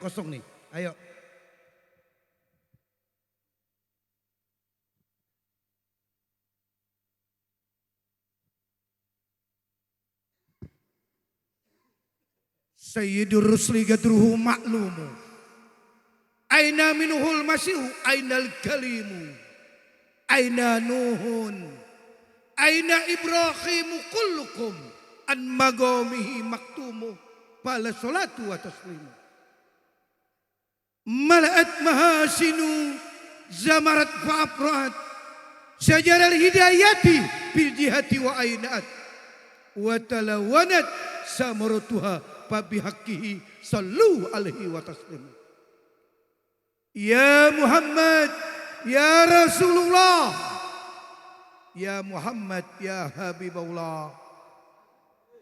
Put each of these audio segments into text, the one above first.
kosong nih. Ayo. Sayyidur rusli gadruhu ma'lumu. Aina minuhul masihu ainal kalimu. Aina nuhun. Aina ibrahimu kullukum. An magomihi maktumu. Pala salatu wa taslimu. Mala'at mahasinu. Zamarat fa'afrat. Syajaral hidayati. Bil jihati wa ainat. Wa talawanat samaratuha. Fabihaqihi sallu alaihi wa taslimu. Ya Muhammad, ya Rasulullah, ya Muhammad, ya Habibullah.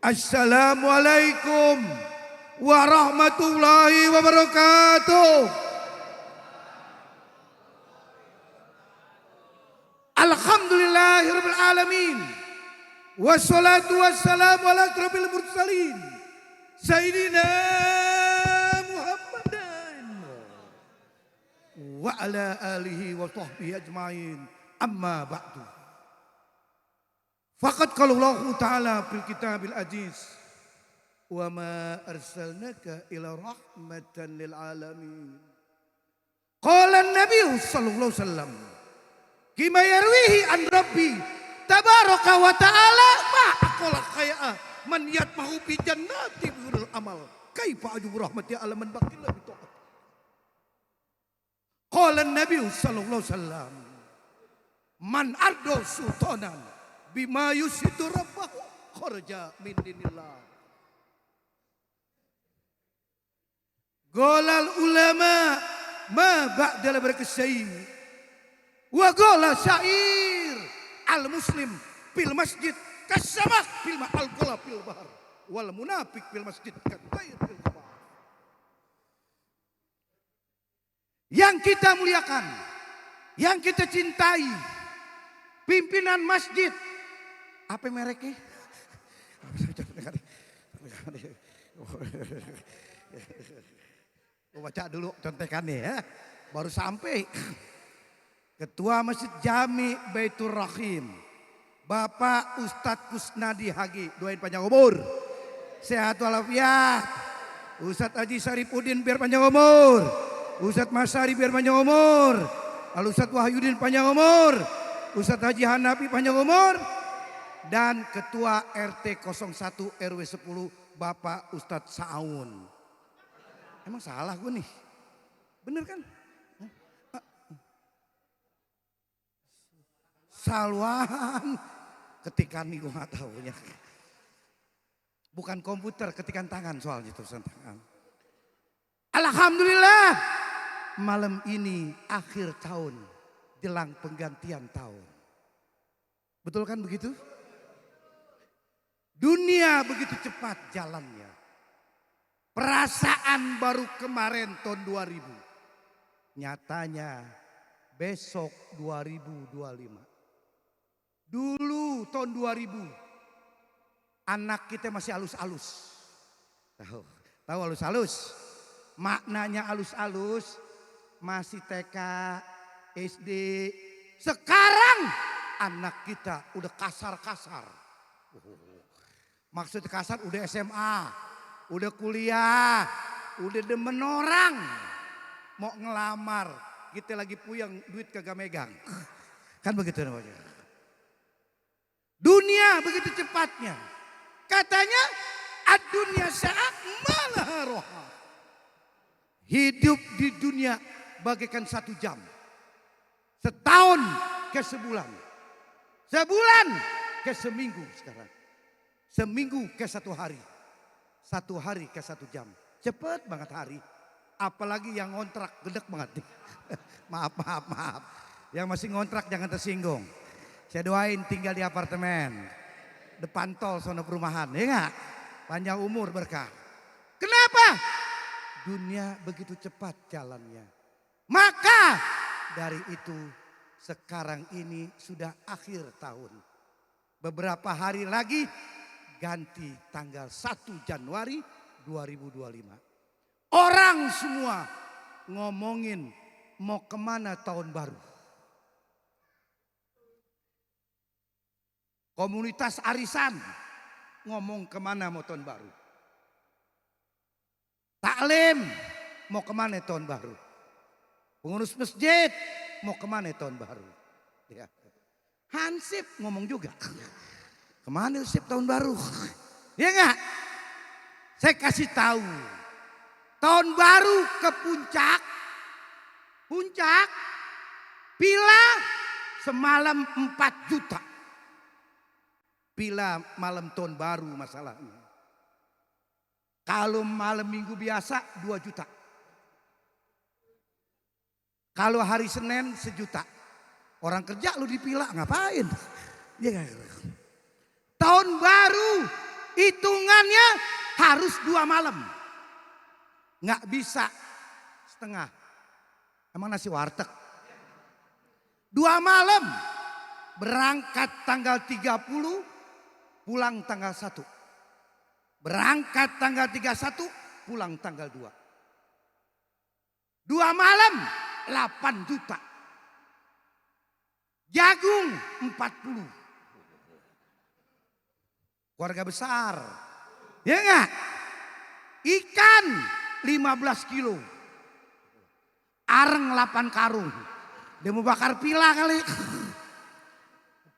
Assalamualaikum warahmatullahi wabarakatuh. Alhamdulillahirabbil alamin. Wassalatu wassalamu ala asyrofil mursalin. Sayyidina Muhammadan wa ala alihi wa sahbihi ajma'in. Amma ba'du. Faqad qala Allah Ta'ala fil kitabil aziz. Wa ma arsalnaka ila rahmatan lil alamin. Qala an-nabiy sallallahu alaihi wasallam. Kima yarwihi an rabbi tabaraka wa ta'ala ma aqala khay'a man yatmahu bi jannati birul amal kaifa ajur rahmati ala man baqila bi ta'at. Qala an-nabiy sallallahu alaihi wasallam man ardo sultanan bima yusidu rabbahu kharaja min dinillah. Golal ulama ma ba'dal berkesaim wa gola syair al muslim fil masjid kasamak fil ma'al gola fil bahar wal munafik fil masjid katair fil bahar. Yang kita muliakan, yang kita cintai, pimpinan masjid, apa mereknya? Baca dulu contekannya ya, baru sampai. Ketua Masjid Jami Baitur Rahim, Bapak Ustadz Kusnadi Hagi, doain panjang umur, sehat walafiat. Ustadz Haji Saripudin biar panjang umur, Ustadz Masari biar panjang umur, Ustadz Wahyudin panjang umur, Ustadz Haji Hanafi panjang umur, dan Ketua RT 01 RW 10 Bapak Ustadz Sa'aun. Emang salah gue nih, bener kan? Salwan, ketikan nih gue gak taunya. Bukan komputer, ketikan tangan soalnya tulisan tangan. Alhamdulillah, malam ini akhir tahun, jelang penggantian tahun. Betul kan begitu? Dunia begitu cepat jalannya. Perasaan baru kemarin tahun 2000. Nyatanya besok 2025. Dulu tahun 2000 anak kita masih halus-halus. Tahu halus-halus? Maknanya halus-halus, masih TK, SD. Sekarang anak kita udah kasar-kasar. Maksudnya kasar udah SMA, udah kuliah, udah demen orang. Mau ngelamar, kita lagi puyeng duit kagak megang. Kan begitu namanya. Dunia begitu cepatnya. Katanya ad-dunya sa'at malaha roha. Hidup di dunia bagaikan 1 jam. Setahun ke sebulan. Sebulan ke seminggu sekarang. Seminggu ke 1 hari. 1 hari ke 1 jam. Cepet banget hari. Apalagi yang ngontrak gedek banget. Maaf. Yang masih ngontrak jangan tersinggung. Saya doain tinggal di apartemen. Depan tol sono perumahan. Ya enggak? Panjang umur berkah. Kenapa? Dunia begitu cepat jalannya. Maka dari itu sekarang ini sudah akhir tahun. Beberapa hari lagi ganti tanggal 1 Januari 2025. Orang semua ngomongin mau kemana tahun baru. Komunitas arisan ngomong kemana mau tahun baru. Taklim mau kemana tahun baru. Pengurus masjid mau kemana tahun baru. Ya. Hansip ngomong juga. Kemana Hansip tahun baru? Ya enggak? Saya kasih tahu. Tahun baru ke puncak. Puncak. Pila semalam 4 juta. Pila malam tahun baru masalahnya. Kalau malam minggu biasa 2 juta. Kalau hari Senin 1 juta. Orang kerja lu dipila ngapain? Ya, tahun baru hitungannya harus 2 malam. Nggak bisa setengah. Emang nasi warteg. 2 malam. Berangkat tanggal 30, pulang tanggal 1. Berangkat tanggal 31, pulang tanggal 2. 2 malam 8 juta. Jagung 40. Keluarga besar. Ya enggak? Ikan 15 kilo. Areng 8 karung. Dia mau bakar pila kali.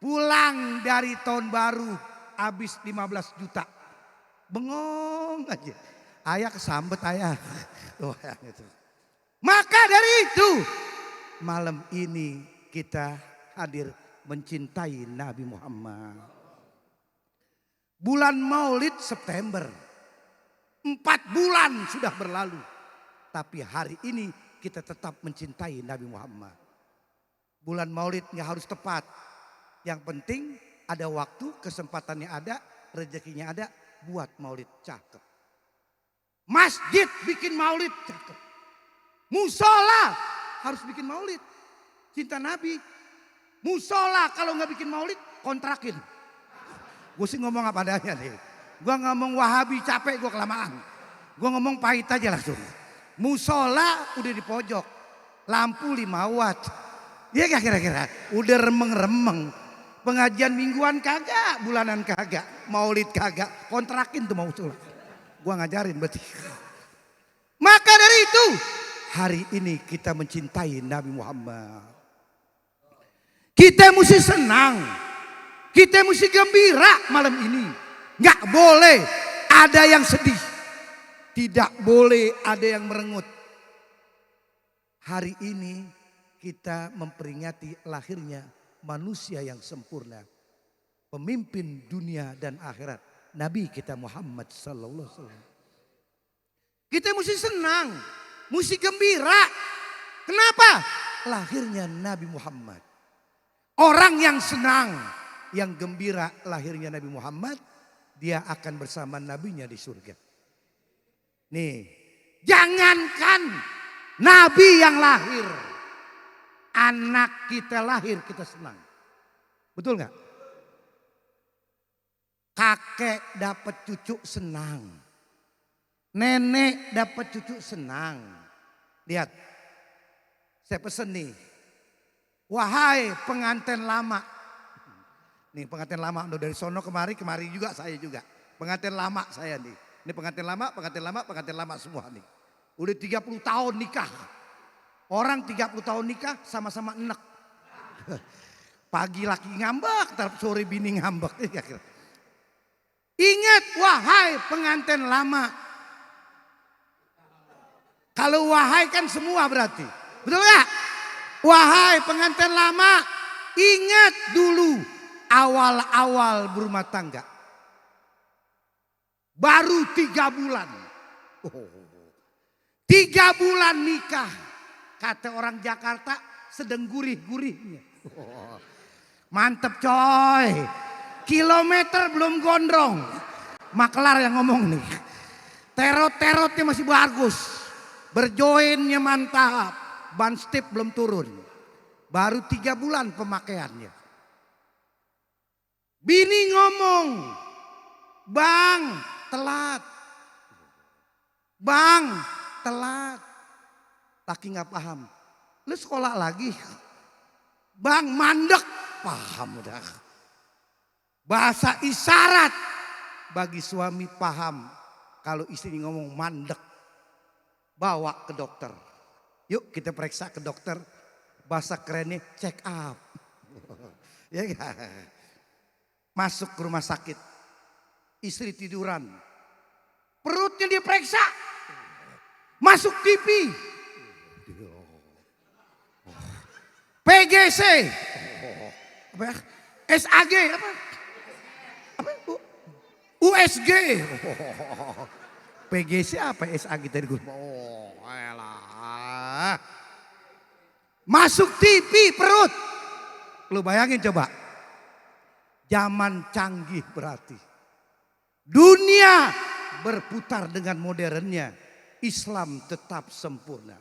Pulang dari tahun baru habis 15 juta. Bengong aja. Ayah kesambet ayah. Maka dari itu malam ini kita hadir mencintai Nabi Muhammad. Bulan Maulid September. 4 bulan sudah berlalu. Tapi hari ini kita tetap mencintai Nabi Muhammad. Bulan Maulid nggak harus tepat. Yang penting ada waktu, kesempatannya ada, rezekinya ada. Buat maulid cakep. Masjid bikin maulid cakep. Musola harus bikin maulid. Cinta Nabi. Musola kalau nggak bikin maulid kontrakin. Gue sih ngomong apa adanya nih. Gue ngomong Wahabi capek gue kelamaan. Gue ngomong pahit aja langsung. Musola udah di pojok. Lampu 5 watt. Iya gak kira-kira? Udah remeng-remeng. Pengajian mingguan kagak, bulanan kagak, maulid kagak, kontrakin tuh mau musola. Gua ngajarin berarti. Maka dari itu, hari ini kita mencintai Nabi Muhammad. Kita mesti senang, kita mesti gembira malam ini. Nggak boleh ada yang sedih, tidak boleh ada yang merengut. Hari ini kita memperingati lahirnya manusia yang sempurna, pemimpin dunia dan akhirat, Nabi kita Muhammad sallallahu alaihi wasallam. Kita mesti senang, mesti gembira. Kenapa? Lahirnya Nabi Muhammad. Orang yang senang, yang gembira lahirnya Nabi Muhammad, dia akan bersama nabinya di surga. Nih, jangankan Nabi yang lahir. Anak kita lahir kita senang. Betul nggak? Kakek dapat cucu senang. Nenek dapat cucu senang. Lihat. Saya pesen nih. Wahai pengantin lama. Nih pengantin lama udah dari sono kemari juga saya juga. Pengantin lama saya nih. Ini pengantin lama semua nih. Udah 30 tahun nikah. Orang 30 tahun nikah sama-sama enek. Pagi laki ngambek, sore bini ngambek. Ingat wahai pengantin lama. Kalau wahai kan semua berarti. Betul gak? Wahai pengantin lama. Ingat dulu awal-awal berumah tangga. Baru 3 bulan. 3 bulan nikah. Kata orang Jakarta sedang gurih-gurihnya. Mantep coy. Kilometer belum gondrong. Maklar yang ngomong nih. Terot-terotnya masih bagus. Berjoinnya mantap. Ban stip belum turun. Baru 3 bulan pemakaiannya. Bini ngomong. Bang telat. Bang telat. Laki nggak paham. Lu sekolah lagi. Bang mandek. Paham udah. Bahasa isyarat. Bagi suami paham. Kalau istri ngomong mandek. Bawa ke dokter. Yuk kita periksa ke dokter. Bahasa kerennya check up. Ya gak? Masuk ke rumah sakit. Istri tiduran. Perutnya diperiksa. Masuk TV. PGC. Apa ya? SAG apa? Apa? USG. PGC apa? SAG tadi gue. Oh, elah. Masuk TV perut. Lu bayangin coba. Zaman canggih berarti. Dunia berputar dengan modernnya. Islam tetap sempurna.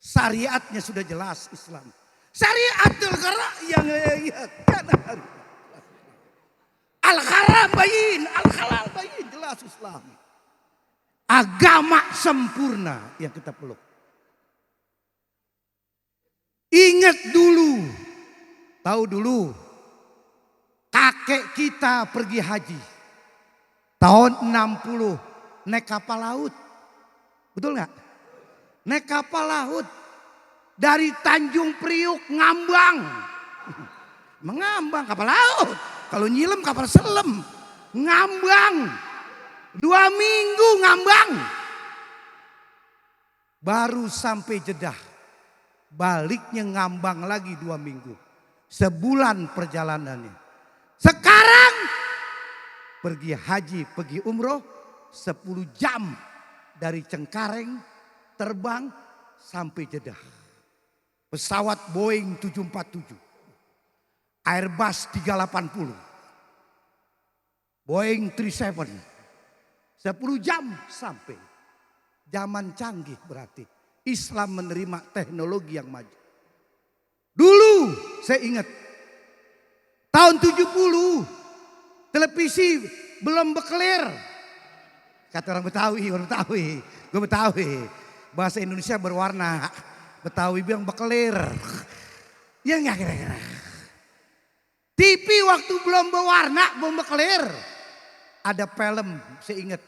Syariatnya sudah jelas Islam. Syariatul Qur'an yang kanan. Al-haram bayin, al-halal bayin, jelas Islam. Agama sempurna yang kita peluk. Ingat dulu, tahu dulu, kakek kita pergi haji. Tahun 60 naik kapal laut. Betul nggak? Naik kapal laut. Dari Tanjung Priuk ngambang. Mengambang kapal laut. Kalau nyilem kapal selam. Ngambang. 2 minggu ngambang. Baru sampai Jeddah. Baliknya ngambang lagi 2 minggu. Sebulan perjalanannya. Sekarang pergi haji, pergi umroh 10 jam dari Cengkareng terbang sampai Jeddah. Pesawat Boeing 747, Airbus 380, Boeing 37, 10 jam sampai. Zaman canggih berarti. Islam menerima teknologi yang maju. Dulu saya ingat tahun 70 televisi belum berkelir. Kata orang Betawi, gue Betawi. Bahasa Indonesia berwarna. Betawi bilang berkelir. Ya enggak kira-kira. TV waktu belum berwarna, belum berkelir. Ada film, saya ingat.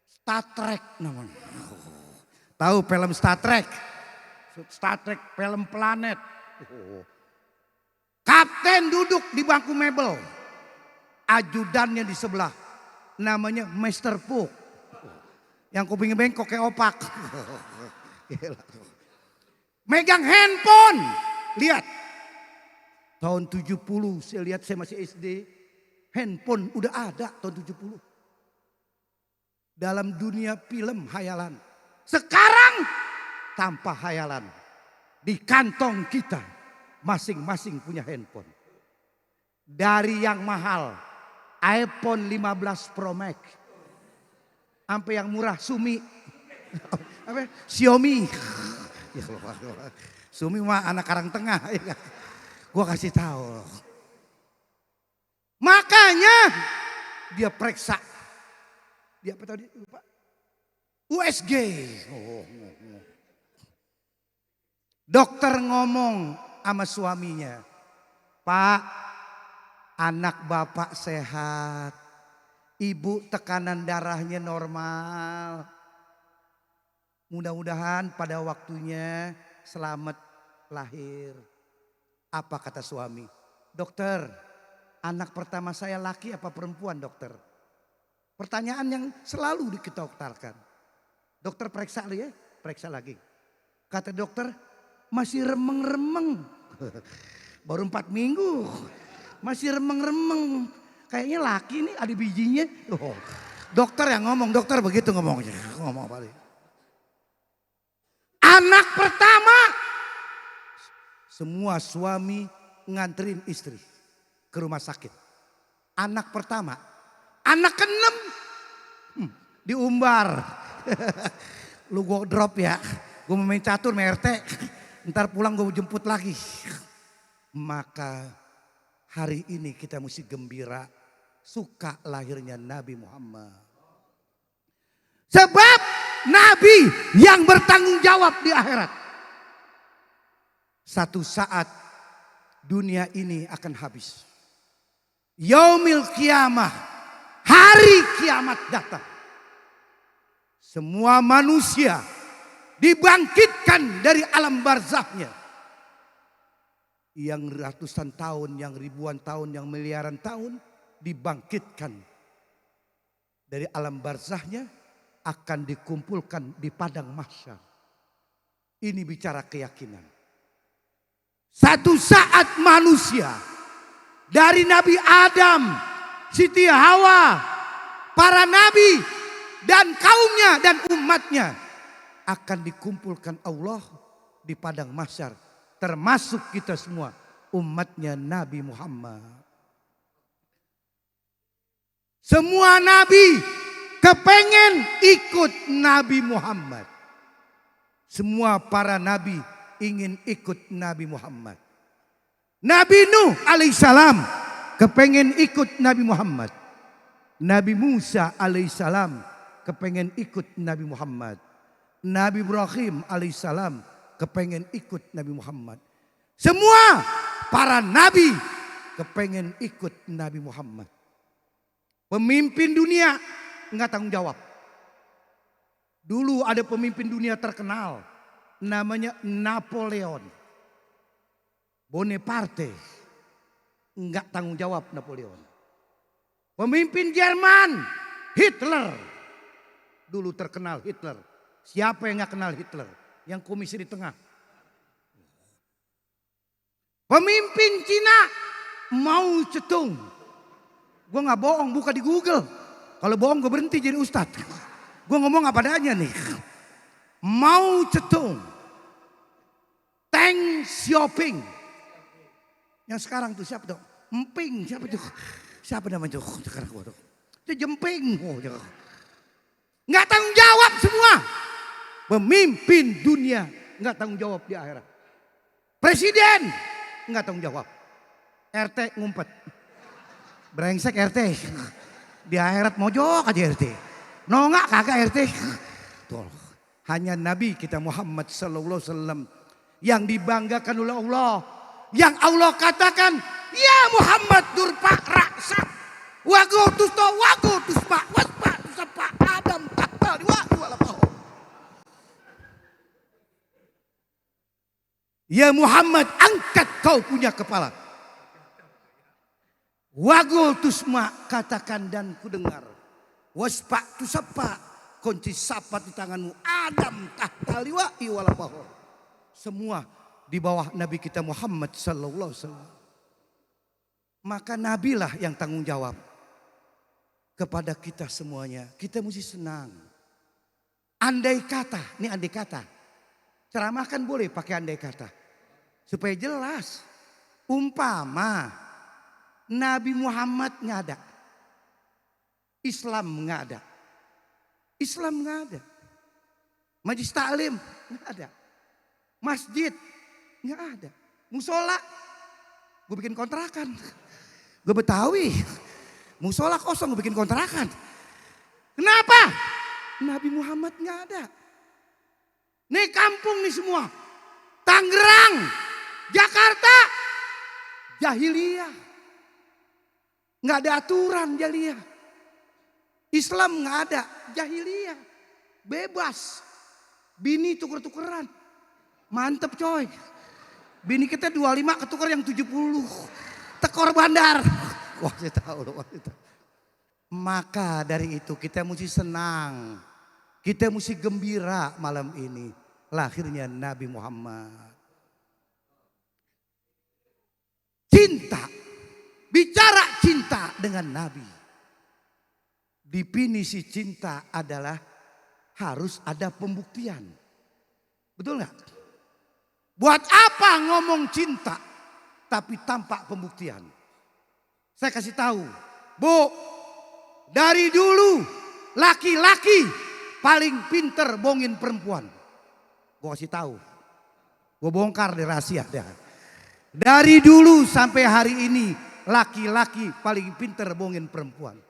Star Trek namanya. Tahu film Star Trek? Star Trek film planet. Kapten duduk di bangku mebel. Ajudannya di sebelah. Namanya Master Pu. Yang kupingnya bengkok kayak opak. Megang handphone. Lihat. Tahun 70 saya lihat, saya masih SD. Handphone udah ada tahun 70. Dalam dunia film hayalan. Sekarang tanpa hayalan. Di kantong kita masing-masing punya handphone. Dari yang mahal iPhone 15 Pro Max. Sampai yang murah Sumi. Apa? Xiaomi. Sumi mah anak Karang Tengah. Gua kasih tahu. Makanya dia periksa. Dia apa tadi? Lupa. USG. Dokter ngomong sama suaminya. Pak, anak bapak sehat. Ibu tekanan darahnya normal. Mudah-mudahan pada waktunya selamat lahir. Apa kata suami? Dokter, anak pertama saya laki apa perempuan dokter? Pertanyaan yang selalu kita utarakan. Dokter periksa ya, periksa lagi. Kata dokter, masih remeng-remeng. Baru 4 minggu, masih remeng-remeng. Kayaknya laki nih, ada bijinya. Oh, dokter yang ngomong, dokter begitu ngomongnya. Ngomong balik. Anak pertama, semua suami nganterin istri ke rumah sakit. Anak pertama, anak ke-6 diumbar. Lu gue drop ya, gue mau main catur sama RT. Ntar pulang gue jemput lagi. Maka hari ini kita mesti gembira, suka lahirnya Nabi Muhammad. Sebab Nabi nabi yang bertanggung jawab di akhirat. Satu saat dunia ini akan habis. Yaumil kiamah, hari kiamat datang. Semua manusia dibangkitkan dari alam barzahnya. Yang ratusan tahun, yang ribuan tahun, yang miliaran tahun dibangkitkan dari alam barzahnya, akan dikumpulkan di padang mahsyar. Ini bicara keyakinan. Satu saat manusia dari Nabi Adam, Siti Hawa, para nabi dan kaumnya dan umatnya akan dikumpulkan Allah di padang mahsyar, termasuk kita semua umatnya Nabi Muhammad. Semua nabi kepengen ikut Nabi Muhammad. Semua para nabi ingin ikut Nabi Muhammad. Nabi Nuh alaihissalam kepengen ikut Nabi Muhammad. Nabi Musa alaihissalam kepengen ikut Nabi Muhammad. Nabi Ibrahim alaihissalam kepengen ikut Nabi Muhammad. Semua para nabi kepengen ikut Nabi Muhammad. Pemimpin dunia enggak tanggung jawab. Dulu ada pemimpin dunia terkenal, namanya Napoleon Bonaparte. Enggak tanggung jawab Napoleon. Pemimpin Jerman Hitler. Dulu terkenal Hitler. Siapa yang enggak kenal Hitler? Yang komisi di tengah. Pemimpin Cina Mao Zedong. Gue gak bohong, buka di Google. Kalau bohong gue berhenti jadi ustadz. Gue ngomong apa adanya nih. Mao Zedong. Deng Xiaoping. Yang sekarang tuh siapa tuh? Emping, siapa tuh? Siapa namanya tuh? Sekarang gue tuh. Itu Jemping. Oh, nggak tanggung jawab semua. Pemimpin dunia nggak tanggung jawab di akhirat. Presiden nggak tanggung jawab. RT ngumpet. Brengsek RT. Di akhirat mojok aja RT. Nongak kagak RT. Tuh. Hanya Nabi kita Muhammad sallallahu alaihi wasallam yang dibanggakan oleh Allah. Yang Allah katakan, ya Muhammad durpa raksa. Wagotus to wagotus pak waspa tusapa Adam takal wa walapah. Ya Muhammad, angkat kau punya kepala. Wagotus ma katakan dan kudengar. Waspa tusapa kunci sapa di tanganmu Adam takal wa walapah. Semua di bawah Nabi kita Muhammad sallallahu alaihi wasallam. Maka nabilah yang tanggung jawab kepada kita semuanya. Kita mesti senang. Andai kata, ini andai kata. Ceramah kan boleh pakai andai kata. Supaya jelas. Umpama Nabi Muhammad nggak ada. Islam nggak ada. Islam nggak ada. Majelis taklim nggak ada. Masjid nggak ada. Musola gue bikin kontrakan. Gue Betawi. Musola kosong gue bikin kontrakan. Kenapa? Nabi Muhammad nggak ada. Nih kampung nih semua. Tangerang, Jakarta, jahiliyah. Nggak ada aturan jahiliyah. Islam nggak ada, jahiliyah. Bebas. Bini tuker-tukeran. Mantep coy. Bini kita 25 ketukar yang 70. Tekor bandar. Wah saya tahu loh. Maka dari itu kita mesti senang. Kita mesti gembira malam ini. Lahirnya Nabi Muhammad. Cinta. Bicara cinta dengan Nabi. Definisi cinta adalah harus ada pembuktian. Betul nggak? Buat apa ngomong cinta tapi tanpa pembuktian? Saya kasih tahu, Bu, dari dulu laki-laki paling pinter bohongin perempuan. Gue kasih tahu, gue bongkar deh rahasia dah. Dari dulu sampai hari ini laki-laki paling pinter bohongin perempuan.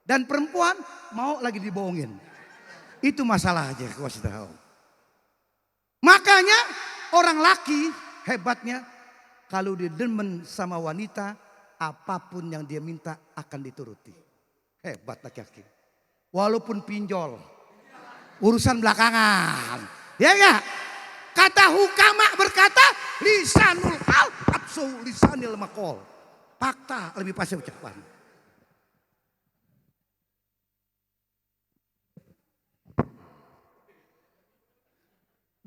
Dan perempuan mau lagi dibohongin. Itu masalahnya, aku kasih tahu. Makanya orang laki hebatnya kalau dia demen sama wanita, apapun yang dia minta akan dituruti. Hebat laki-laki. Walaupun pinjol, urusan belakangan. Ya enggak? Kata hukama berkata, lisanul hal absu lisanil maqal. Fakta lebih pasti ucapan.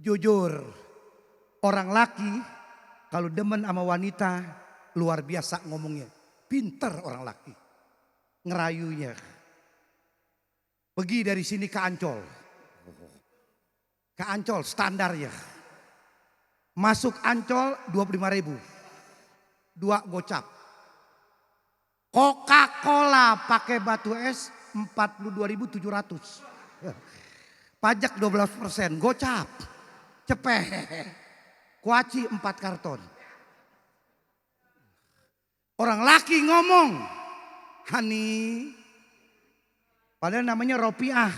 Jujur, orang laki kalau demen sama wanita luar biasa ngomongnya. Pinter orang laki. Ngerayunya. Pergi dari sini ke Ancol. Ke Ancol standar ya. Masuk Ancol 25.000. 2 gocap. Coca-Cola pakai batu es 42.700. Pajak 12%, gocap. Cepet. Kuaci 4 karton. Orang laki ngomong, Hani, padahal namanya Ropiah.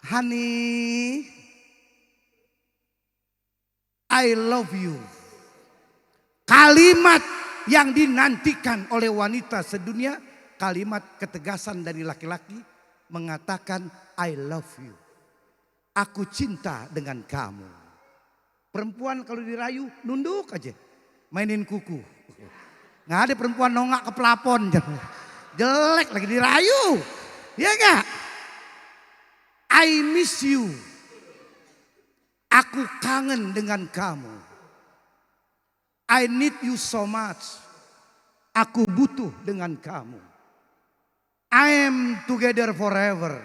Hani, I love you. Kalimat yang dinantikan oleh wanita sedunia, kalimat ketegasan dari laki-laki mengatakan I love you. Aku cinta dengan kamu. Perempuan kalau dirayu nunduk aja, mainin kuku. Nggak ada perempuan nongak ke plafon, jelek lagi dirayu, ya enggak? I miss you. Aku kangen dengan kamu. I need you so much. Aku butuh dengan kamu. I am together forever.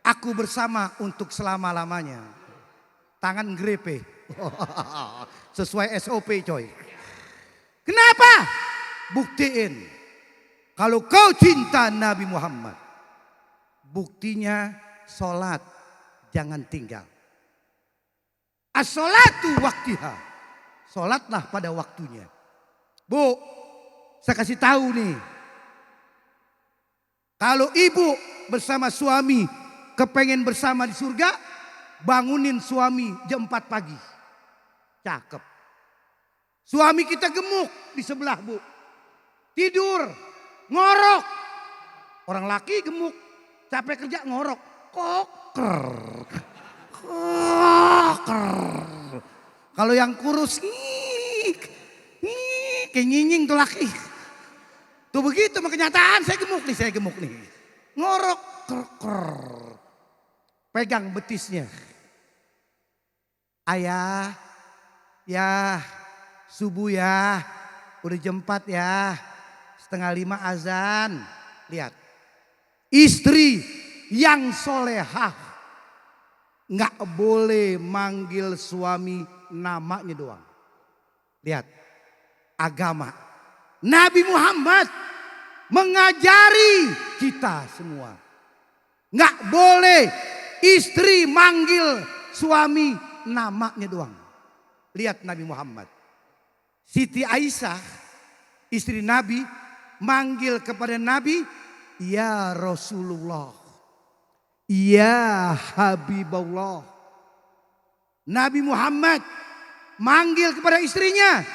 Aku bersama untuk selama-lamanya. Tangan grepe. Sesuai SOP coy. Kenapa? Buktiin. Kalau kau cinta Nabi Muhammad. Buktinya sholat jangan tinggal. As-sholatu waktiha. Sholatlah pada waktunya. Bu, saya kasih tahu nih. Kalau ibu bersama suami kepengen bersama di surga, bangunin suami jam 4 pagi. Cakep. Suami kita gemuk di sebelah, Bu. Tidur, ngorok. Orang laki gemuk, capek kerja ngorok. Koker. Koker. Kalau yang kurus, kayak nyinying tuh laki. Tuh begitu kenyataan, saya gemuk nih. Ngorok. Pegang betisnya. Ayah, ya subuh ya, udah jam 4 ya, 4:30 azan. Lihat, istri yang solehah nggak boleh manggil suami namanya doang. Lihat, agama Nabi Muhammad mengajari kita semua. Nggak boleh istri manggil suami namanya doang. Lihat Nabi Muhammad. Siti Aisyah, istri Nabi, manggil kepada Nabi, ya Rasulullah, ya Habibullah. Nabi Muhammad manggil kepada istrinya,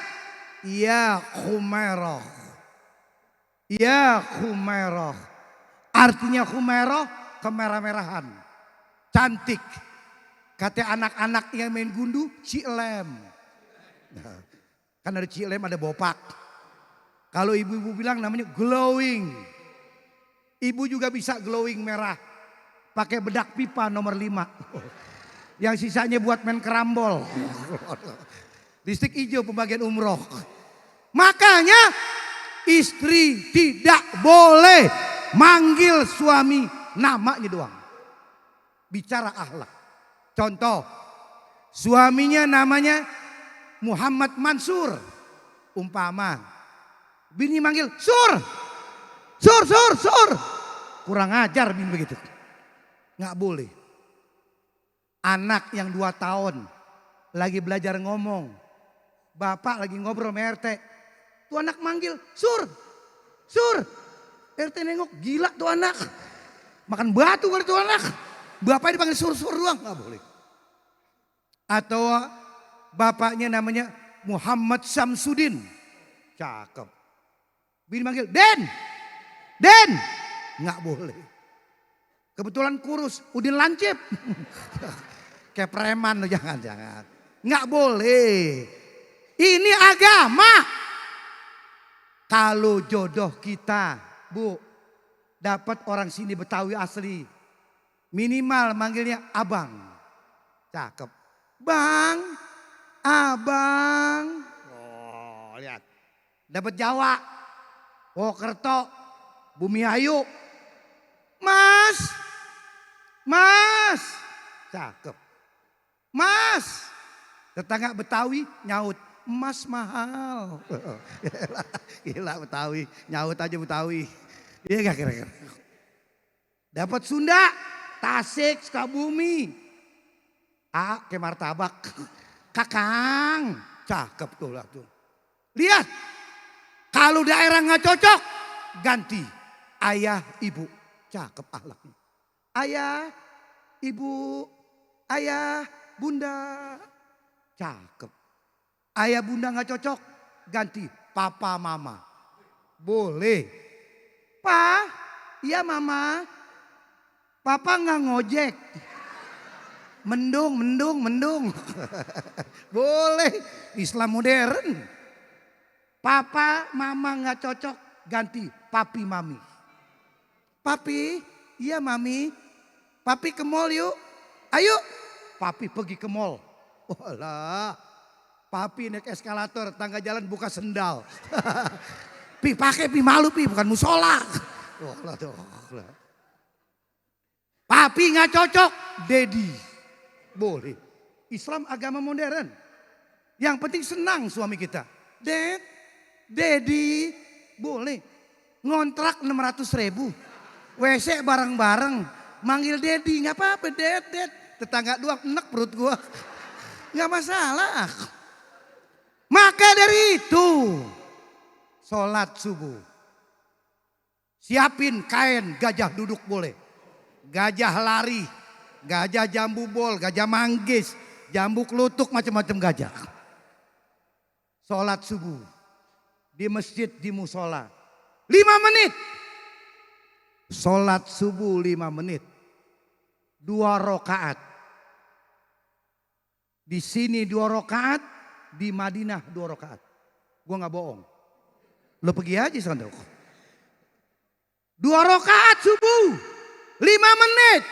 ya Khumairah. Ya Khumairah. Artinya Khumairah kemerah-merahan. Cantik. Kata anak-anak yang main gundu, Cilem. Nah, kan ada Cilem, ada bopak. Kalau ibu-ibu bilang namanya glowing. Ibu juga bisa glowing merah. Pakai bedak pipa nomor 5. Yang sisanya buat main kerambol. Listrik hijau pembagian umroh. Makanya istri tidak boleh manggil suami namanya doang. Bicara akhlak. Contoh, suaminya namanya Muhammad Mansur. Umpama, bini manggil Sur. Sur. Kurang ajar bini begitu. Nggak boleh. Anak yang 2 tahun lagi belajar ngomong. Bapak lagi ngobrol sama RT. Tuh anak manggil, Sur. RT nengok, gila tuh anak. Makan batu kali tuh anak. Bapaknya dipanggil sur-sur doang, nggak boleh. Atau bapaknya namanya Muhammad Samsudin. Cakep. Bini manggil, Den, Den. Nggak boleh. Kebetulan kurus, Udin lancip. Kayak preman, jangan. Nggak boleh. Ini agama. Kalau jodoh kita, Bu, dapat orang sini Betawi asli. Minimal manggilnya abang. Cakep. Bang, abang. Oh, lihat. Dapat Jawa. Wokerto, Bumi Ayu. Mas. Mas. Cakep. Mas. Tetangga Betawi nyaut. Emas mahal. Gila Betawi. Nyaut aja Betawi. Iya gak kira-kira. Dapat Sunda. Tasik, Sukabumi. Ke martabak. Kakang. Cakep tuh lah tuh. Lihat. Kalau daerah gak cocok. Ganti. Ayah, ibu. Cakep akhlaknya. Ayah, ibu. Ayah, bunda. Cakep. Ayah bunda gak cocok, ganti papa mama. Boleh. Pa, iya mama. Papa gak ngojek. Mendung. Boleh. Islam modern. Papa mama gak cocok, ganti papi mami. Papi, iya mami. Papi ke mall yuk. Ayo. Papi pergi ke mall. Walah. Papi naik eskalator, tangga jalan buka sendal. Pi pakai pi malu pi, bukan musola. Papi nggak cocok, Dedi. Boleh. Islam agama modern. Yang penting senang suami kita. Ded, Dedi, boleh. Ngontrak 600.000. WC bareng-bareng. Manggil Dedi, nggak apa-apa Ded. Tetangga doang, enek perut gua. Nggak masalah. Maka dari itu, sholat subuh. Siapin kain gajah duduk boleh. Gajah lari, gajah jambu bol, gajah manggis, jambu kelutuk, macam-macam gajah. Sholat subuh di masjid, di musola. 5 menit. Sholat subuh 5 menit. 2 rakaat. Di sini 2 rakaat. Di Madinah 2 rakaat. Gua gak bohong. Lo pergi aja sana. 2 rakaat subuh. 5 menit.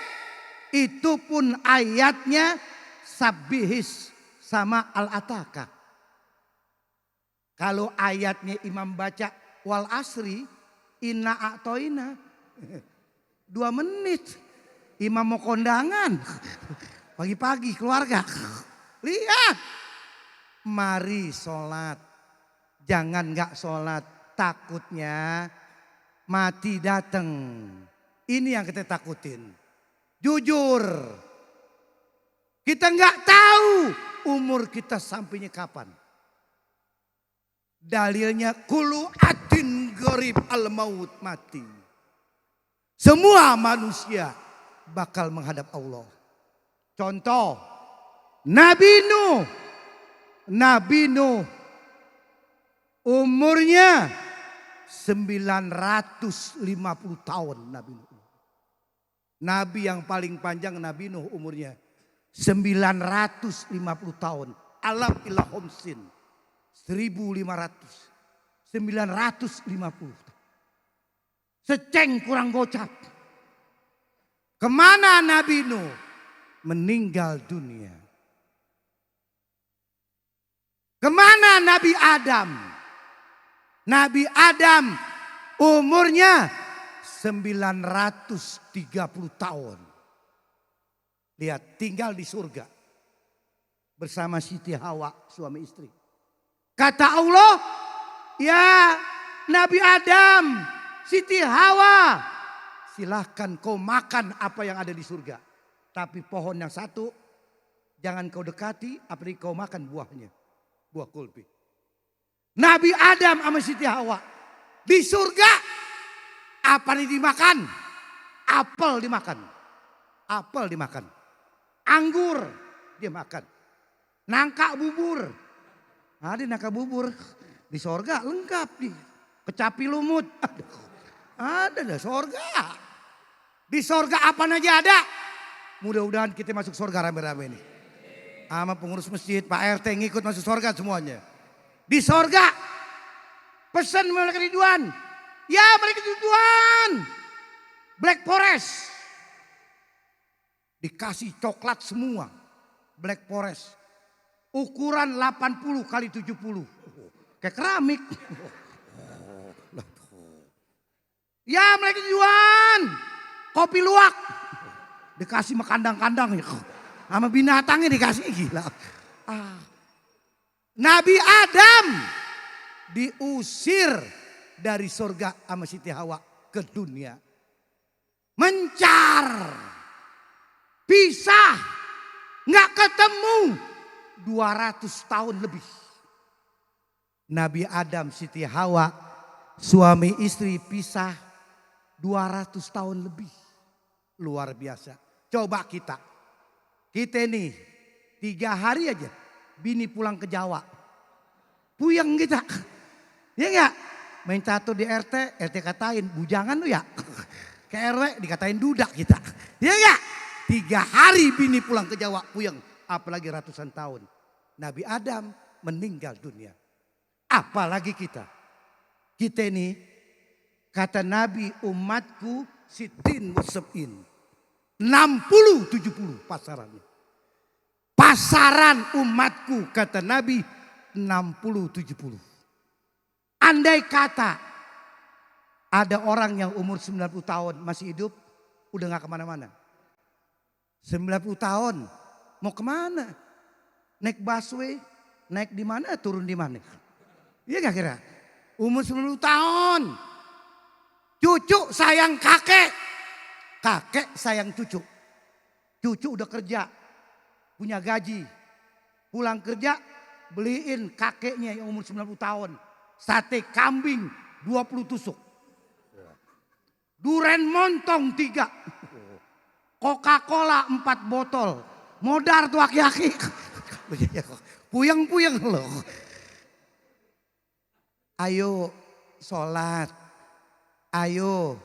Itu pun ayatnya Sabbihis sama Al-Ataka. Kalau ayatnya imam baca wal asri inna a'toina. 2 menit. Imam mau kondangan. Pagi-pagi keluarga. Lihat. Mari sholat. Jangan gak sholat. Takutnya mati datang. Ini yang kita takutin. Jujur. Kita gak tahu umur kita sampainya kapan. Dalilnya kulu atin gorib al maut mati. Semua manusia bakal menghadap Allah. Contoh. Nabi Nuh umurnya 950 tahun Nabi Nuh. Nabi yang paling panjang Nabi Nuh umurnya 950 tahun. Alam ila homsin 1500. 950. Seceng kurang gocap. Kemana Nabi Nuh? Meninggal dunia. Kemana Nabi Adam? Nabi Adam umurnya 930 tahun. Lihat, tinggal di surga. Bersama Siti Hawa, suami istri. Kata Allah, ya Nabi Adam, Siti Hawa, silahkan kau makan apa yang ada di surga. Tapi pohon yang satu, jangan kau dekati, apalagi kau makan buahnya. Buah kulpi. Nabi Adam sama Siti Hawa di surga apa nih dimakan? Apel dimakan. apel dimakan. Anggur dia makan. Nangka bubur. Ada nangka bubur. Di sorga lengkap nih. Kecapi lumut. Ada dah sorga. Di sorga apa aja ada. Mudah-mudahan kita masuk sorga rame-rame nih. Sama pengurus masjid, Pak RT ngikut masuk sorga semuanya. Di sorga. Pesan malaikat Ridwan. Ya malaikat Ridwan. Black Forest. Dikasih coklat semua. Black Forest. Ukuran 80 kali 70. Kayak keramik. Ya malaikat Ridwan. Kopi luwak. Dikasih sama kandang-kandang. Sama binatangnya dikasih, gila. Nabi Adam diusir dari surga sama Siti Hawa ke dunia. Mencar. Pisah. Nggak ketemu. 200 tahun lebih. Nabi Adam, Siti Hawa, suami istri pisah 200 tahun lebih. Luar biasa. Coba kita ini 3 hari aja bini pulang ke Jawa. Puyeng kita. Ya enggak? Main catur di RT katain bujangan lu ya. Ke RW dikatain dudak kita. Ya enggak? 3 hari bini pulang ke Jawa puyeng. Apalagi ratusan tahun. Nabi Adam meninggal dunia. Apalagi kita. Kita ini kata Nabi umatku sitin musabin. 60-70 pasarannya. Pasaran umatku kata Nabi 60-70. Andai kata ada orang yang umur 90 tahun masih hidup udah gak kemana-mana. 90 tahun mau kemana? Naik busway, naik di mana turun di mana? Iya gak kira? Umur 90 tahun. Cucu sayang kakek. Kakek sayang cucu. Cucu udah kerja. Punya gaji. Pulang kerja beliin kakeknya yang umur 90 tahun. Sate kambing 20 tusuk. Duren montong 3. Coca-Cola 4 botol. Modar tuh aki-aki. Puyeng-puyeng loh. Ayo sholat. Ayo.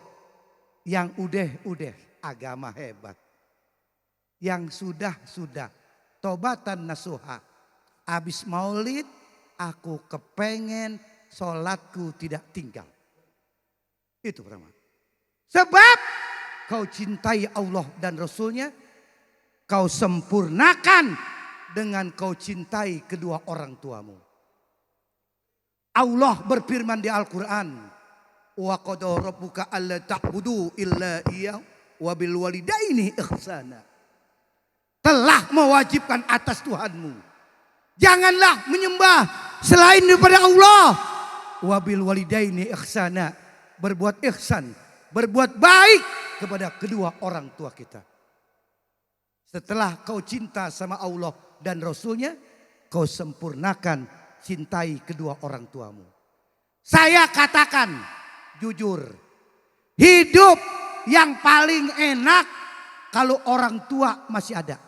Yang udah agama hebat. Yang sudah tobatan nasuha. Habis maulid aku kepengen sholatku tidak tinggal. Itu pertama. Sebab kau cintai Allah dan Rasulnya. Kau sempurnakan dengan kau cintai kedua orang tuamu. Allah berfirman di Al-Quran. Wa qada rabbuka alla ta'budu illa iyyahu wa bil walidaini ihsana. Telah mewajibkan atas Tuhanmu. Janganlah menyembah selain daripada Allah. Wa bil walidaini ihsana. Berbuat ihsan, berbuat baik kepada kedua orang tua kita. Setelah kau cinta sama Allah dan Rasulnya, kau sempurnakan cintai kedua orang tuamu. Saya katakan jujur, hidup yang paling enak kalau orang tua masih ada.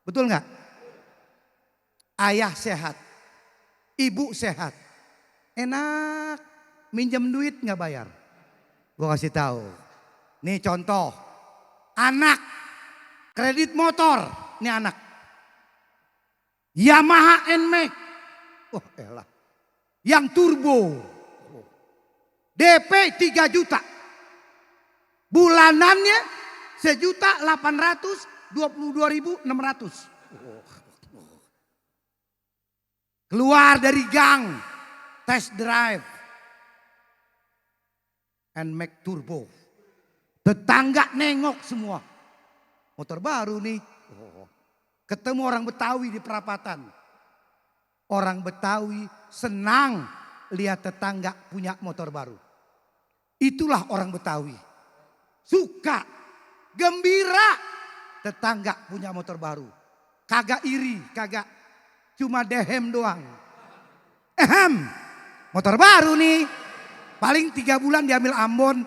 Betul nggak? Ayah sehat, ibu sehat, enak. Minjem duit nggak bayar. Gue kasih tahu. Nih contoh, anak kredit motor, nih anak Yamaha NMAX, oh elah, yang turbo. DP 3 juta. Bulanannya 1.822.600. Keluar dari gang. Test drive. NMAX turbo. Tetangga nengok semua. Motor baru nih. Ketemu orang Betawi di perapatan. Orang Betawi senang lihat tetangga punya motor baru. Itulah orang Betawi. Suka, gembira tetangga punya motor baru. Kagak iri, kagak cuma dehem doang. Motor baru nih. Paling 3 bulan diambil Ambon.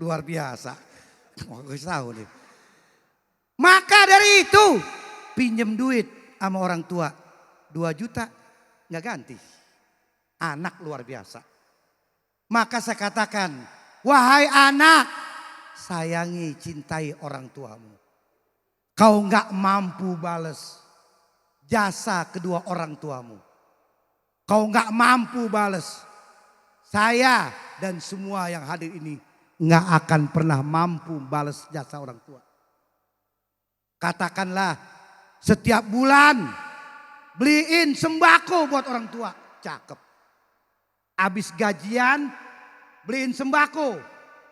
Luar biasa. Wah, gue tahu nih. Maka dari itu pinjem duit sama orang tua 2 juta nggak ganti. Anak luar biasa. Maka saya katakan, wahai anak, sayangi, cintai orang tuamu. Kau nggak mampu balas jasa kedua orang tuamu. Kau nggak mampu balas. Saya dan semua yang hadir ini nggak akan pernah mampu balas jasa orang tua. Katakanlah setiap bulan beliin sembako buat orang tua. Cakep. Habis gajian beliin sembako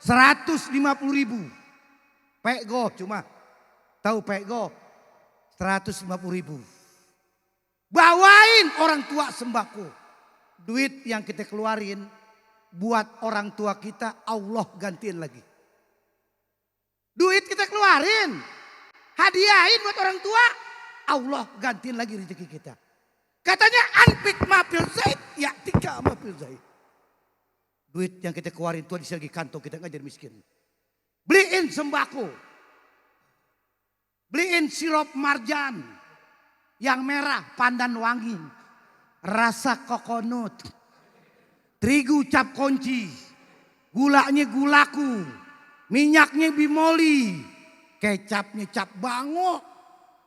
150.000. Pego cuma. Tahu pego 150.000. Bawain orang tua sembako. Duit yang kita keluarin buat orang tua kita Allah gantiin lagi. Duit kita keluarin. Hadiahin buat orang tua, Allah gantiin lagi rezeki kita. Katanya anfik mafil zaid, ya tika mafil zaid. Duit yang kita keluarin Tuhan isi lagi kantong kita nggak jadi miskin. Beliin sembako. Beliin sirup marjan yang merah pandan wangi. Rasa kokonut. Terigu cap kunci. Gulanya gulaku. Minyaknya bimoli. Kecapnya cap bango.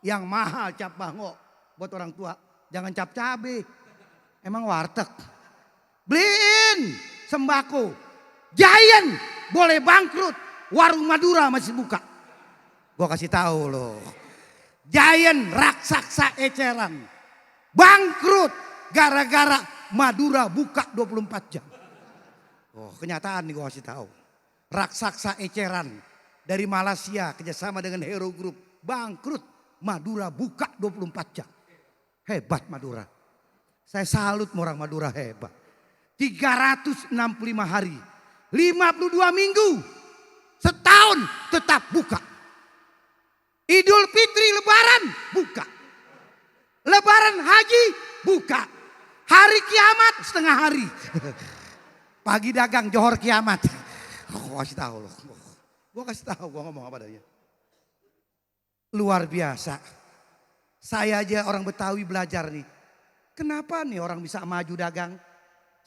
Yang mahal cap bango. Buat orang tua. Jangan cap cabe. Emang warteg. Beliin sembako. Giant boleh bangkrut. Warung Madura masih buka. Gua kasih tahu loh. Giant raksasa eceran. Bangkrut. Gara-gara Madura buka 24 jam. Oh, kenyataan nih gua kasih tahu. Raksasa eceran. Dari Malaysia kerjasama dengan Hero Group. Bangkrut. Madura buka 24 jam. Hebat Madura. Saya salut orang Madura hebat. 365 hari. 52 minggu. Setahun tetap buka. Idul Fitri Lebaran buka. Lebaran Haji buka. Hari kiamat setengah hari. Pagi dagang Johor kiamat. Gue kasih tahu loh. Gue kasih tahu gue ngomong apa adanya. Luar biasa. Saya aja orang Betawi belajar nih. Kenapa nih orang bisa maju dagang?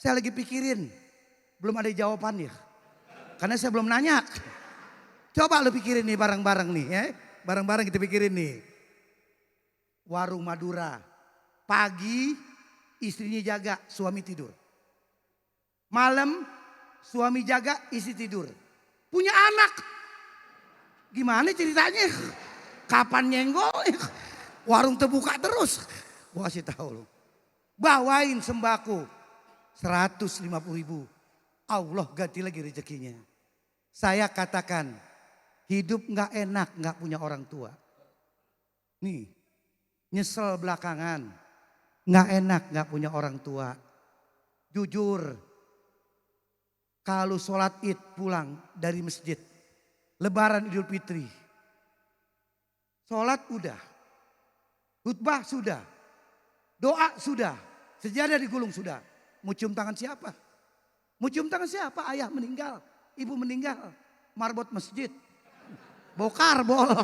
Saya lagi pikirin. Belum ada jawabannya. Karena saya belum nanya. Coba lu pikirin nih bareng-bareng nih ya. Bareng-bareng kita pikirin nih. Warung Madura. Pagi istrinya jaga, suami tidur. Malam suami jaga, istri tidur. Punya anak. Gimana ceritanya? Kapan nyenggol? Warung terbuka terus. Gua kasih tahu lu. Bawain sembako 150.000. Allah ganti lagi rezekinya. Saya katakan hidup nggak enak nggak punya orang tua. Nih nyesel belakangan. Nggak enak nggak punya orang tua. Jujur. Kalau sholat id pulang dari masjid. Lebaran Idul Fitri. Sholat udah. Khutbah sudah. Doa sudah. Sejadah digulung sudah. Mau cium tangan siapa? Mau cium tangan siapa? Ayah meninggal. Ibu meninggal. Marbot masjid. Bokarbol.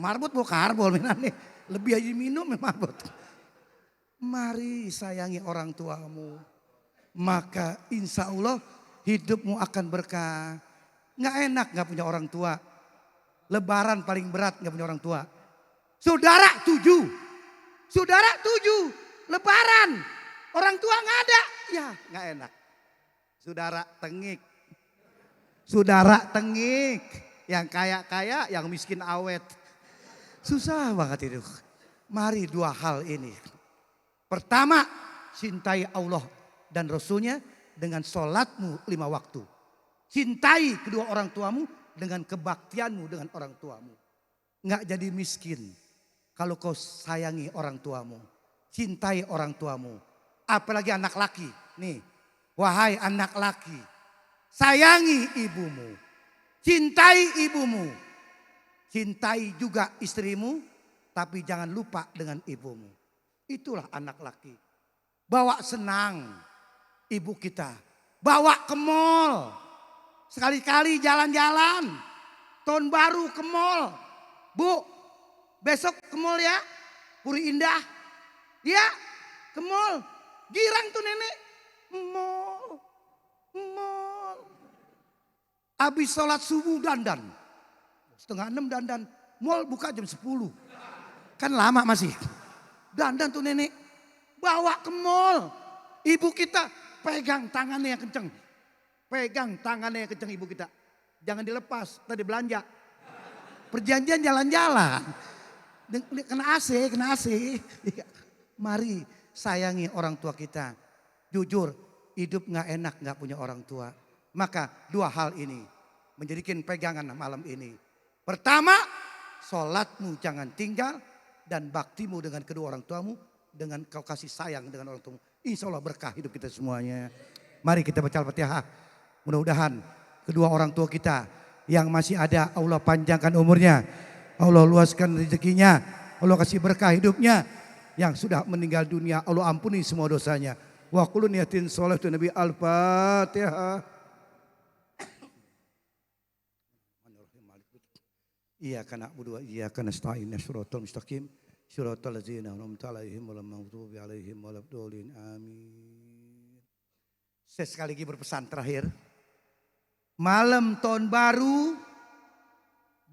Marbot bokarbol. Lebih aja minum marbot. Mari sayangi orang tuamu. Maka insya Allah hidupmu akan berkah. Nggak enak nggak punya orang tua. Lebaran paling berat nggak punya orang tua. Saudara 7. Saudara 7. Lebaran. Orang tua nggak ada. Ya nggak enak. Saudara tengik. Saudara tengik. Yang kaya-kaya, yang miskin awet. Susah banget itu. Mari 2 hal ini. Pertama, cintai Allah dan Rasulnya dengan sholatmu 5 waktu. Cintai kedua orang tuamu dengan kebaktianmu dengan orang tuamu. Nggak jadi miskin kalau kau sayangi orang tuamu. Cintai orang tuamu. Apalagi anak laki. Nih, wahai anak laki. Sayangi ibumu. Cintai ibumu. Cintai juga istrimu. Tapi jangan lupa dengan ibumu. Itulah anak laki. Bawa senang ibu kita. Bawa ke mall. Sekali-kali jalan-jalan. Tahun baru ke mall. Bu, besok ke mall ya. Puri Indah. Ya, ke mall. Girang tuh nenek. Mall. Mall. Habis sholat subuh dandan. 5:30 dandan. Mall buka jam 10. Kan lama masih. Dandan tuh nenek. Bawa ke mall. Ibu kita pegang tangannya yang kenceng. Pegang tangannya yang kenceng ibu kita. Jangan dilepas, tadi belanja. Perjanjian jalan-jalan. Kena AC, kena AC. Mari sayangi orang tua kita. Jujur, hidup gak enak gak punya orang tua. Maka 2 hal ini menjadikan pegangan malam ini. Pertama, sholatmu jangan tinggal. Dan baktimu dengan kedua orang tuamu. Dengan kau kasih sayang dengan orang tuamu. Insya Allah berkah hidup kita semuanya. Mari kita baca Al-Fatihah. Mudah-mudahan kedua orang tua kita yang masih ada Allah panjangkan umurnya. Allah luaskan rezekinya. Allah kasih berkah hidupnya. Yang sudah meninggal dunia Allah ampuni semua dosanya. Wa kullu niyatin sholatu Nabi Al-Fatihah. Iyyaka na'budu wa iyyaka nasta'in shiratal mustaqim. Syiratal ladzina an'amta 'alaihim ghairil maghdubi 'alaihim waladdallin. Amin. Saya sekali lagi berpesan terakhir. Malam tahun baru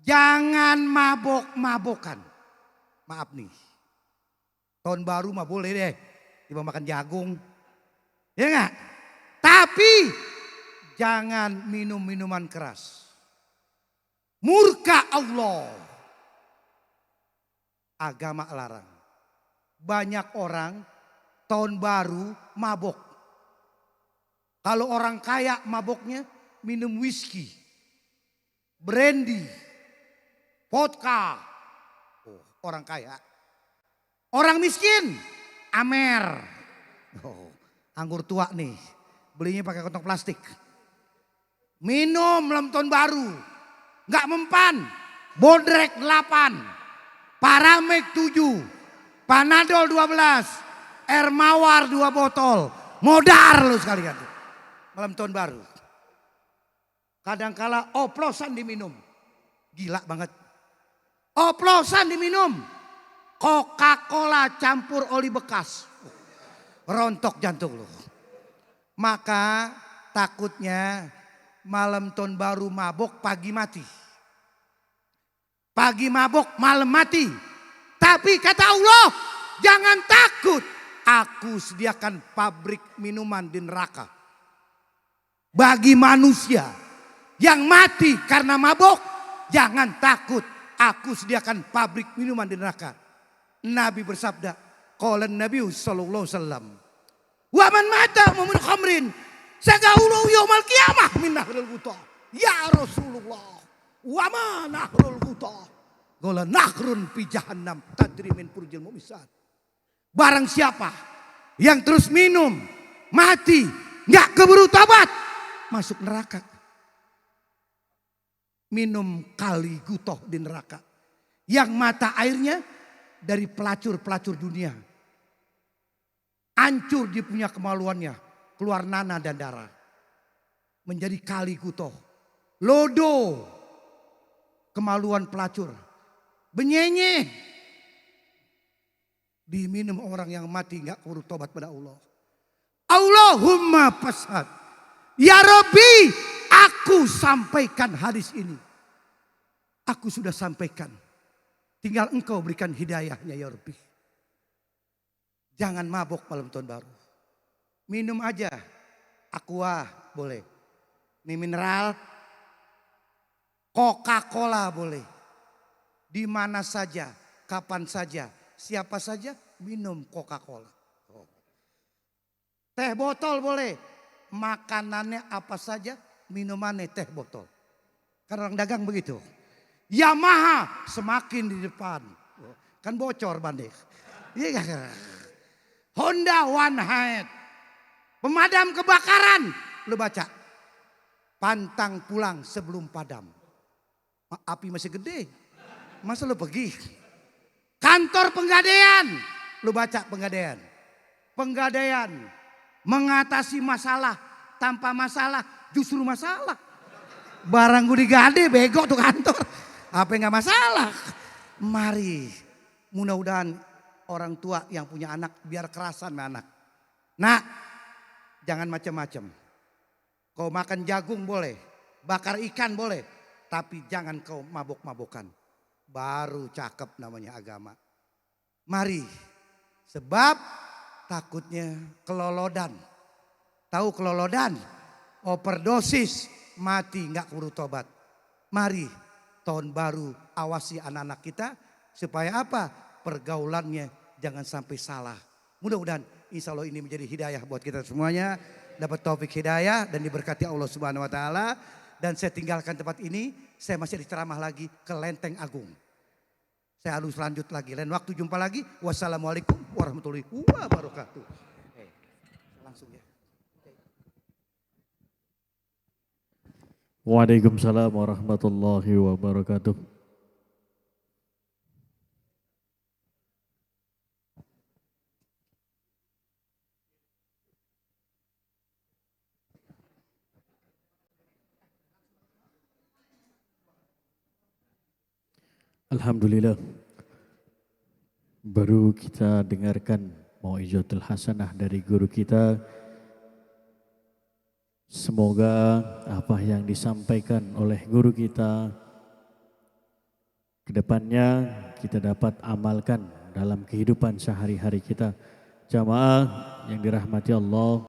jangan mabok-mabokan. Maaf nih. Tahun baru mah boleh deh. Tiba makan jagung. Ya enggak? Tapi jangan minum minuman keras. Murka Allah. Agama larang. Banyak orang tahun baru mabok. Kalau orang kaya maboknya minum whisky, brandy, vodka. Oh, orang kaya. Orang miskin, amer. Oh, anggur tua nih, belinya pakai kantong plastik. Minum malam tahun baru, nggak mempan, bodrek 8. Paramek 7, Panadol 12, Air Mawar 2 botol. Modar lu sekalian. Malam tahun baru. Kadangkala oplosan diminum. Gila banget. Oplosan diminum. Coca-Cola campur oli bekas. Rontok jantung lu. Maka takutnya malam tahun baru mabok pagi mati. Pagi mabok, malam mati. Tapi kata Allah, jangan takut. Aku sediakan pabrik minuman di neraka. Bagi manusia yang mati karena mabok, jangan takut. Aku sediakan pabrik minuman di neraka. Nabi bersabda, qala Nabi sallallahu alaihi wasallam, wa man mata min khamrin sagaulahu yaumal qiyamah min nahril buta. Ya Rasulullah. Wama nahrul guta. Gola nahrun fi jahannam tadri min furjil mu'misat. Barang siapa yang terus minum, mati, nggak keburu tobat, masuk neraka. Minum kali gutoh di neraka. Yang mata airnya dari pelacur-pelacur dunia. Hancur dia punya kemaluannya. Keluar nanah dan darah. Menjadi kali gutoh. Lodo. Kemaluan pelacur. Benyenye. Diminum orang yang mati gak keburu tobat pada Allah. Allahumma fasad. Ya Rabbi, aku sampaikan hadis ini. Aku sudah sampaikan. Tinggal engkau berikan hidayahnya ya Rabbi. Jangan mabok malam tahun baru. Minum aja. Aqua boleh. Ini mineral. Coca-Cola boleh. Di mana saja, kapan saja, siapa saja minum Coca-Cola. Teh botol boleh. Makanannya apa saja, minumannya teh botol. Karena orang dagang begitu. Yamaha semakin di depan. Kan bocor bandek. Honda One Head. Pemadam kebakaran. Lu baca. Pantang pulang sebelum padam. Api masih gede. Masa lu pergi? Kantor Penggadaian. Lu baca Penggadaian. Penggadaian. Mengatasi masalah. Tanpa masalah justru masalah. Barang gue digade bego tuh kantor. Apa nggak masalah. Mari mudah-mudahan orang tua yang punya anak biar kerasan sama anak. Nah jangan macam-macam. Kau makan jagung boleh, bakar ikan boleh. Tapi jangan kau mabok-mabokan. Baru cakep namanya agama. Mari, sebab takutnya kelolodan. Tahu kelolodan? Overdosis, mati nggak keburu tobat. Mari tahun baru awasi anak-anak kita supaya apa? Pergaulannya jangan sampai salah. Mudah-mudahan insya Allah ini menjadi hidayah buat kita semuanya. Dapat taufik hidayah dan diberkati Allah Subhanahu wa taala. Dan saya tinggalkan tempat ini, saya masih diceramah lagi ke Lenteng Agung. Saya harus lanjut lagi. Lain waktu jumpa lagi. Wassalamualaikum warahmatullahi wabarakatuh. Langsung ya. Waalaikumsalam warahmatullahi wabarakatuh. Alhamdulillah. Baru kita dengarkan Mau'izatul Hasanah dari guru kita. Semoga apa yang disampaikan oleh guru kita kedepannya kita dapat amalkan dalam kehidupan sehari-hari kita. Jamaah yang dirahmati Allah.